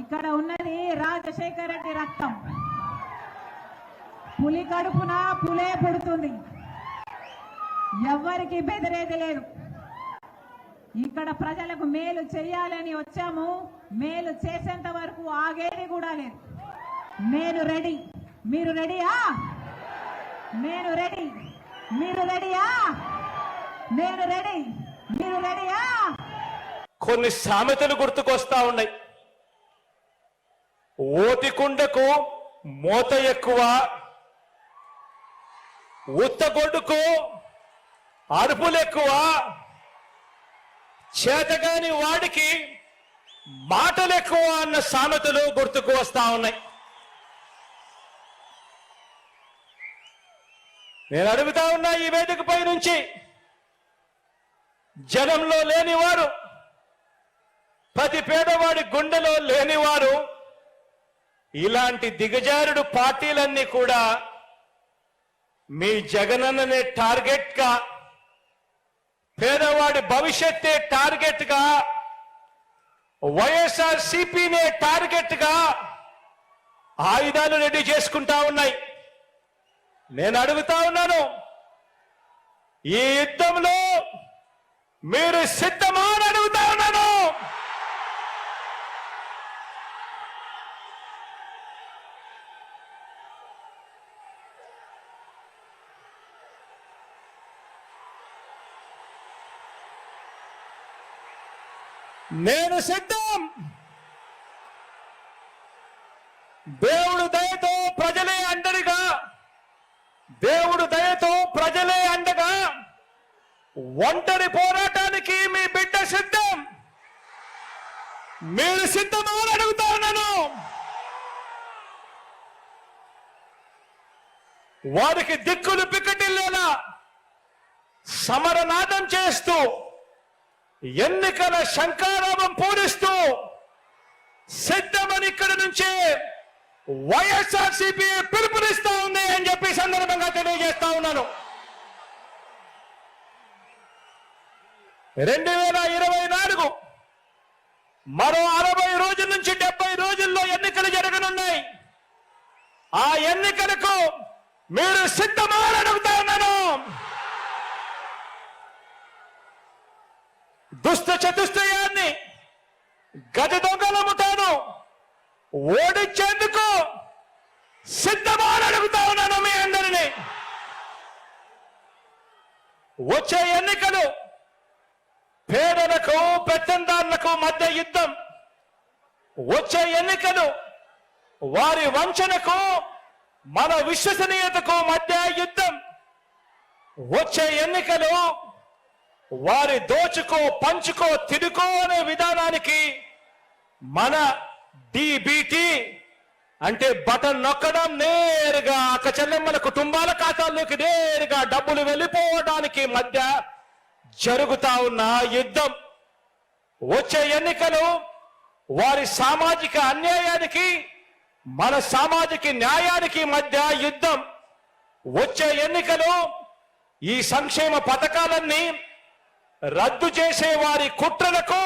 ఇక్కడ ఉన్నది రాజశేఖర రెడ్డి రక్తం. పులి కడుపున పులే పుడుతుంది. ఎవ్వరికి బెదిరేది లేదు. ఇక్కడ ప్రజలకు మేలు చేయాలని వచ్చాము. మేలు చేసేంత వరకు ఆగేది కూడా లేదు. నేను రెడీ. మీరు రెడీయా? నేను రెడీ. మీరు రెడీయా? నేను రెడీ. మీరు రెడీయా? కొన్ని సామెతలు గుర్తుకొస్తా ఉన్నాయి. ఓటికుండకు మోత ఎక్కువ, ఉత్తగొడ్డుకు అరుపులు ఎక్కువ, చేతగాని వాడికి మాటలు ఎక్కువ అన్న సామెతలు గుర్తుకు వస్తా ఉన్నాయి. నేను అడుగుతా ఉన్నా ఈ వేదికపై నుంచి, జనంలో లేనివారు, ప్రతి పేదవాడి గుండెలో లేనివారు, ఇలాంటి దిగజారుడు పార్టీలన్నీ కూడా మీ జగనన్ననే టార్గెట్ గా, పేదవాడి భవిష్యత్తే టార్గెట్ గా, వైఎస్ఆర్ సిపినే టార్గెట్ గా ఆయుధాలు రెడీ చేసుకుంటా ఉన్నాయి. నేను అడుగుతా ఉన్నాను, ఈ యుద్ధంలో మీరు సిద్ధమా అని అడుగుతా ఉన్నాను. నేను సిద్ధం. దేవుడు దయతో ప్రజలే అండగా, దేవుడు దయతో ప్రజలే అండగా ఒంటరి పోరాటానికి మీ బిడ్డ సిద్ధం. మీరు సిద్ధమా అని అడుగుతా ఉన్నాను. వారికి దిక్కులు పిక్కటిల్లేలా సమరనాదం చేస్తూ, ఎన్నికల శంఖారావం పూరిస్తూ సిద్ధమని ఇక్కడి నుంచే వైఎస్ఆర్సీపీ పిలుపునిస్తా ఉంది అని చెప్పి సందర్భంగా తెలియజేస్తా ఉన్నాను. 2024 మరో 60 రోజుల నుంచి 70 రోజుల్లో ఎన్నికలు జరగనున్నాయి. ఆ ఎన్నికలకు మీరు సిద్ధమా అని అడుగుతా ఉన్నాను. దుష్ట చతుష్టయాన్ని, గజ దొంగలముతాను ఓడించేందుకు సిద్ధమా అని అడుగుతా ఉన్నాను మీ అందరినీ. వచ్చే ఎన్నికలు పేదలకు పెత్తందారులకు మధ్య యుద్ధం. వచ్చే ఎన్నికలు వారి వంచనకు మన విశ్వసనీయతకు మధ్య యుద్ధం. వచ్చే ఎన్నికలు వారి దోచుకో పంచుకో తిడుకో అనే విధానానికి మన డిబిటి అంటే బటన్ నొక్కడం, నేరుగా అక్క చెల్లెమ్మల కుటుంబాల ఖాతాల్లోకి నేరుగా డబ్బులు వెళ్ళిపోవడానికి మధ్య జరుగుతా ఉన్న యుద్ధం. వచ్చే ఎన్నికలు వారి సామాజిక అన్యాయానికి మన సామాజిక న్యాయానికి మధ్య యుద్ధం. వచ్చే ఎన్నికలు ఈ సంక్షేమ పథకాలన్నీ రద్దు చేసే వారి కుట్రలకు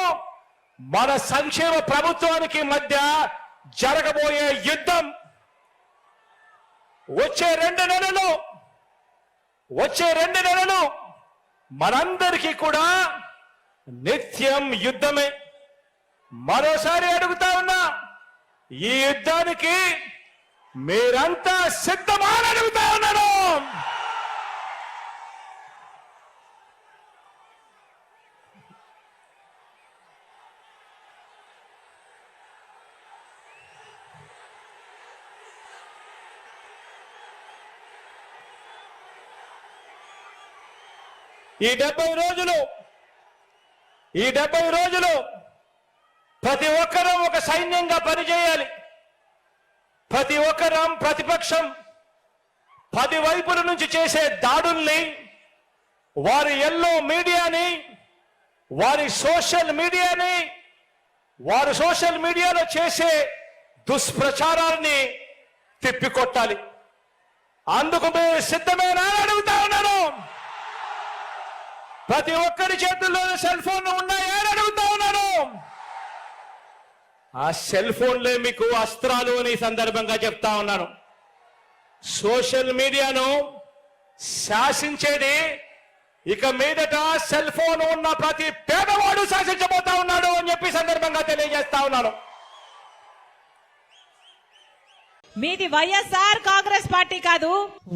మన సంక్షేమ ప్రభుత్వానికి మధ్య జరగబోయే యుద్ధం. వచ్చే 2 నెలలు మనందరికీ కూడా నిత్యం యుద్ధమే. మరోసారి అడుగుతా ఉన్నా, ఈ యుద్ధానికి మీరంతా సిద్ధమా అని అడుగుతా ఉన్నాను. ఈ 70 రోజులు ప్రతి ఒక్కరూ ఒక సైన్యంగా పనిచేయాలి. ప్రతి ఒక్కరం ప్రతిపక్షం 10 వైపుల నుంచి చేసే దాడుల్ని, వారి ఎల్లో మీడియాని, వారి సోషల్ మీడియాలో చేసే దుష్ప్రచారాన్ని తిప్పికొట్టాలి. అందుకు మీరు సిద్ధమేనా అని అడుగుతా ఉన్నాను. ప్రతి ఒక్కరి చేతుల్లో సెల్ ఫోన్ ఉన్నాయా అని అడుగుతా ఉన్నాను. ఆ సెల్ ఫోన్లే మీకు అస్త్రాలు అని సందర్భంగా చెప్తా ఉన్నాను. సోషల్ మీడియాను శాసించేది ఇక మీదట సెల్ ఫోన్ ఉన్న ప్రతి పేదవాడు శాసించబోతా ఉన్నాడు అని చెప్పి సందర్భంగా తెలియజేస్తా ఉన్నాను. మీది వైఎస్ఆర్ కాంగ్రెస్ పార్టీ కాదు.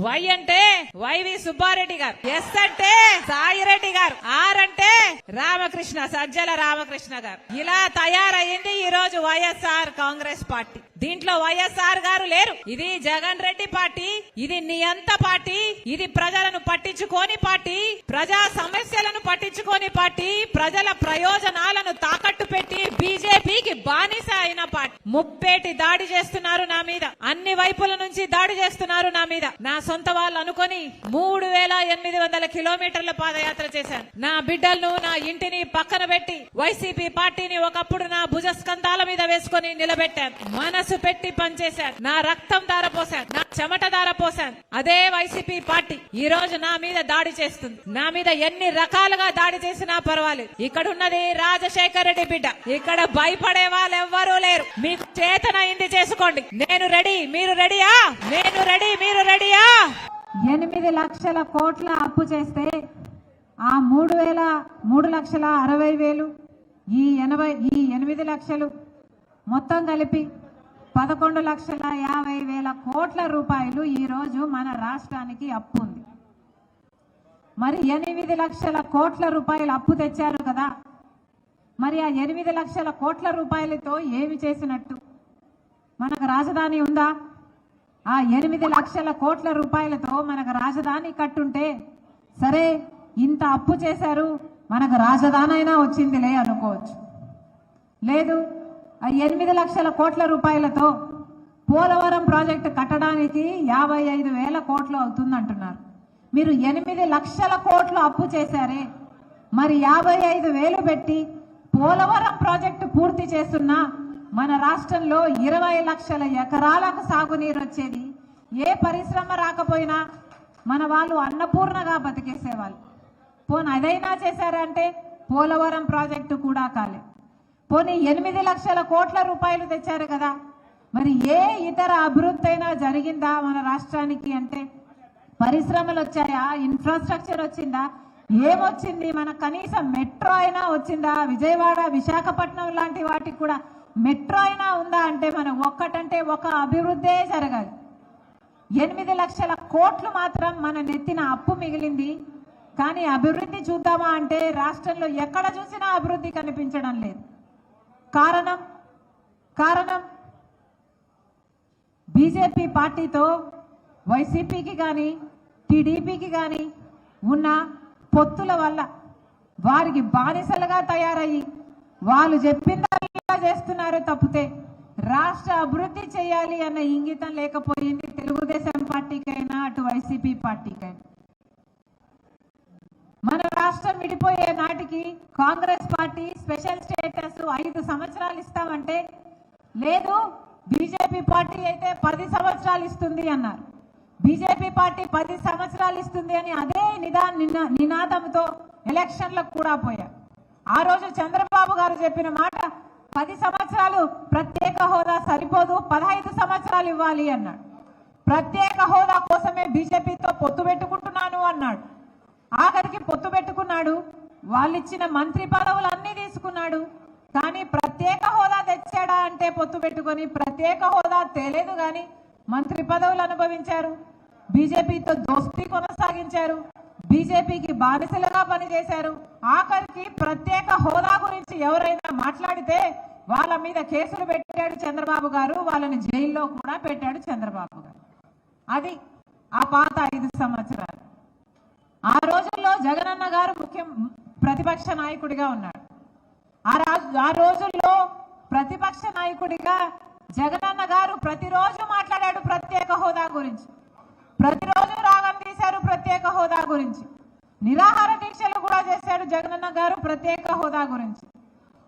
వై అంటే వైవి సుబ్బారెడ్డి గారు, ఎస్ అంటే సాయిరెడ్డి గారు, ఆర్ అంటే రామకృష్ణ, సజ్జల రామకృష్ణ గారు. ఇలా తయారయ్యింది ఈ రోజు వైఎస్ఆర్ కాంగ్రెస్ పార్టీ. దీంట్లో వైఎస్ఆర్ గారు లేరు. ఇది జగన్ రెడ్డి పార్టీ, ఇది నియంత పార్టీ, ఇది ప్రజలను పట్టించుకోని పార్టీ, ప్రజా సమస్యలను పట్టించుకోని పార్టీ, ప్రజల ప్రయోజనాలను తాకట్టు పెట్టి బీజేపీకి బానిస అయిన పార్టీ. ముప్పేటి దాడి చేస్తున్నారు నా మీద, అన్ని వైపుల నుంచి దాడి చేస్తున్నారు నా మీద. నా సొంత వాళ్ళు అనుకొని 3800 కిలోమీటర్ల పాదయాత్ర చేశాను. నా బిడ్డలను, నా ఇంటిని పక్కన పెట్టి వైసీపీ పార్టీని ఒకప్పుడు నా భుజస్కంధాల మీద వేసుకొని నిలబెట్టాను. మనసు పెట్టి పనిచేశాను. నా రక్తం ధారపోశాను, నా చెమట ధారపోశాను. అదే వైసీపీ పార్టీ ఈ రోజు నా మీద దాడి చేస్తుంది. నా మీద ఎన్ని రకాలుగా దాడి చేసినా పర్వాలేదు. ఇక్కడ ఉన్నది రాజశేఖర రెడ్డి బిడ్డ. ఇక్కడ భయపడే వాళ్ళు ఎవ్వరూ లేరు. మీకు చేతనైంది చేసుకోండి. నేను రెడీ, మీరు రెడీయా? నేను రెడీ, మీరు రెడీయా? 8 లక్షల కోట్ల అప్పు చేస్తే ఆ 3,60,000 ఈ 8 లక్షలు మొత్తం కలిపి 11,50,000 కోట్ల రూపాయలు ఈ రోజు మన రాష్ట్రానికి అప్పు ఉంది. మరి 8 లక్షల కోట్ల రూపాయలు అప్పు తెచ్చారు కదా, మరి ఆ 8 లక్షల కోట్ల రూపాయలతో ఏమి చేసినట్టు? మనకు రాజధాని ఉందా? ఆ 8 లక్షల కోట్ల రూపాయలతో మనకు రాజధాని కట్టుంటే సరే, ఇంత అప్పు చేశారు, మనకు రాజధాని అయినా వచ్చిందిలే అనుకోవచ్చు. లేదు, ఆ 8 లక్షల కోట్ల రూపాయలతో పోలవరం ప్రాజెక్టు కట్టడానికి 55,000 కోట్లు అవుతుందంటున్నారు. మీరు 8 లక్షల కోట్లు అప్పు చేశారే, మరి 55,000 పెట్టి పోలవరం ప్రాజెక్టు పూర్తి చేస్తున్నా మన రాష్ట్రంలో 20 లక్షల ఎకరాలకు సాగునీరు వచ్చేది. ఏ పరిశ్రమ రాకపోయినా మన వాళ్ళు అన్నపూర్ణగా బతికేసేవాళ్ళు. పోనీ అదైనా చేశారంటే పోలవరం ప్రాజెక్టు కూడా కాలే. పోనీ 8 లక్షల కోట్ల రూపాయలు తెచ్చారు కదా, మరి ఏ ఇతర అభివృద్ధి అయినా జరిగిందా మన రాష్ట్రానికి? అంటే పరిశ్రమలు వచ్చాయా? ఇన్ఫ్రాస్ట్రక్చర్ వచ్చిందా? ఏమొచ్చింది? మన కనీసం మెట్రో అయినా వచ్చిందా? విజయవాడ, విశాఖపట్నం లాంటి వాటికి కూడా మెట్రో అయినా ఉందా? అంటే మనం ఒక్కటంటే ఒక అభివృద్ధే జరగాలి. 8 లక్షల కోట్లు మాత్రం మన నెత్తిన అప్పు మిగిలింది. కానీ అభివృద్ధి చూద్దామా అంటే రాష్ట్రంలో ఎక్కడ చూసినా అభివృద్ధి కనిపించడం లేదు. కారణం బీజేపీ పార్టీతో వైసీపీకి కానీ టీడీపీకి కానీ ఉన్న పొత్తుల వల్ల వారికి బానిసలుగా తయారయ్యి వాళ్ళు చెప్పిందల్లా చేస్తున్నారు తప్పితే రాష్ట్ర అభివృద్ధి చేయాలి అన్న ఇంగితం లేకపోయింది తెలుగుదేశం పార్టీకైనా అటు వైసీపీ పార్టీకైనా. మన రాష్ట్రం విడిపోయే నాటికి కాంగ్రెస్ పార్టీ స్పెషల్ స్టేటస్ 5 సంవత్సరాలు ఇస్తామంటే లేదు, బీజేపీ పార్టీ అయితే 10 సంవత్సరాలు ఇస్తుంది అన్నారు. బీజేపీ పార్టీ 10 సంవత్సరాలు ఇస్తుంది అని అదే నినాదంతో ఎలక్షన్లకు కూడా పోయారు. ఆ రోజు చంద్రబాబు గారు చెప్పిన మాట 10 సంవత్సరాలు ప్రత్యేక హోదా సరిపోదు, 15 సంవత్సరాలు ఇవ్వాలి అన్నాడు. ప్రత్యేక హోదా కోసమే బీజేపీతో పొత్తు పెట్టుకుంటున్నాను అన్నాడు. ఆఖరికి పొత్తు పెట్టుకున్నాడు, వాళ్ళు ఇచ్చిన మంత్రి పదవులు అన్ని తీసుకున్నాడు. కానీ ప్రత్యేక హోదా తెచ్చాడా అంటే పొత్తు పెట్టుకొని ప్రత్యేక హోదా తేలేదు, కానీ మంత్రి పదవులు అనుభవించారు. బీజేపీతో దోస్తీ కొనసాగించారు, బీజేపీకి బానిసలుగా పనిచేశారు. ఆఖరికి ప్రత్యేక హోదా గురించి ఎవరైనా మాట్లాడితే వాళ్ళ మీద కేసులు పెట్టాడు చంద్రబాబు గారు, వాళ్ళని జైల్లో కూడా పెట్టాడు చంద్రబాబు గారు. అది ఆ పాత 5 సంవత్సరాలు. ఆ రోజుల్లో జగనన్న గారు ప్రతిపక్ష నాయకుడిగా ఉన్నాడు. ఆ రోజుల్లో ప్రతిపక్ష నాయకుడిగా జగనన్న గారు ప్రతిరోజు మాట్లాడాడు ప్రత్యేక హోదా గురించి, ప్రతిరోజు రాగం తీశారు ప్రత్యేక హోదా గురించి, నిరాహార దీక్షలు కూడా చేశాడు జగనన్న గారు ప్రత్యేక హోదా గురించి.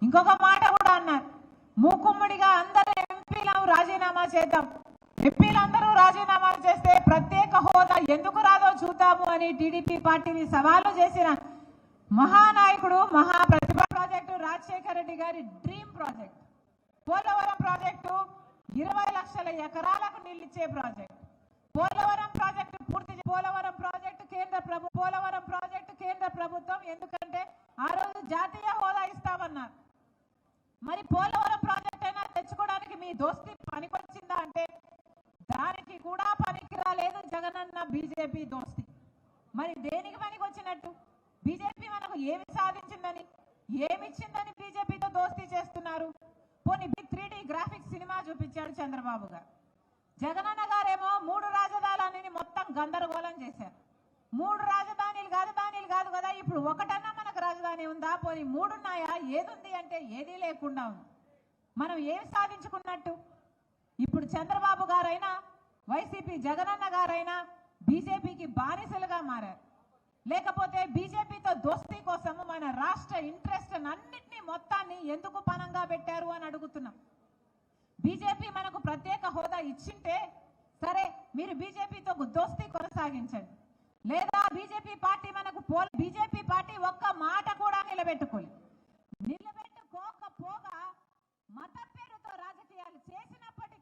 ఇంకొక మాట కూడా అన్నారు, మూకుమ్మడిగా అందరూ ఎంపీలను రాజీనామా చేద్దాం, ఎంపీలందరూ రాజీనామాలు చేస్తే ప్రత్యేక హోదా ఎందుకు రాదో చూద్దాము అని టీడీపీ పార్టీని సవాలు చేసిన మహానాయకుడు, మహాప్రతిభ ప్రాజెక్టు రాజశేఖర రెడ్డి గారి డ్రీమ్ ప్రాజెక్ట్. పోలవరం ప్రాజెక్టు 20 లక్షల ఎకరాలకు నీళ్ళిచ్చే project. Polavaram project Polavaram project కేంద్ర ప్రభుత్వం ఎందుకంటే ఆ రోజు జాతీయ హోదా ఇస్తామన్నారు. మరి పోలవరం ప్రాజెక్ట్ అయినా తెచ్చుకోవడానికి మీ దోస్తి పనికొచ్చిందా అంటే దానికి కూడా పనికి రాలేదు జగనన్న బీజేపీ దోస్తి. మరి దేనికి పనికొచ్చినట్టు? బీజేపీ మనకు ఏమి సాధించిందని ఏమిచ్చిందని బీజేపీతో దోస్తి చేస్తున్నారు. పోనీ 3D గ్రాఫిక్స్ సినిమా చూపించాడు చంద్రబాబు గారు. జగనన్న గారేమో 3 రాజధానిని మొత్తం గందరగోళం చేశారు. 3 రాజధానులు కాదు కదా, ఇప్పుడు ఒకటన్నా మనకు రాజధాని ఉందా? పోనీ 3 ఉన్నాయా? ఏదుంది అంటే ఏదీ లేకుండా ఉంది. మనం ఏం సాధించుకున్నట్టు? ఇప్పుడు చంద్రబాబు గారైనా వైసీపీ జగనన్న గారైనా బీజేపీకి బానిసలుగా మారారు. లేకపోతే బీజేపీతో దోస్తీ కోసము మన రాష్ట్ర ఇంట్రెస్ట్ అన్నిటినీ మొత్తాన్ని ఎందుకు పణంగా పెట్టారు అని అడుగుతున్నాం. బీజేపీ మనకు ప్రత్యేక హోదా ఇచ్చింటే సరే, మీరు బీజేపీతో దోస్తీ కొనసాగించండి. లేదా బీజేపీ పార్టీ ఒక్క మాట కూడా నిలబెట్టుకోలేదు.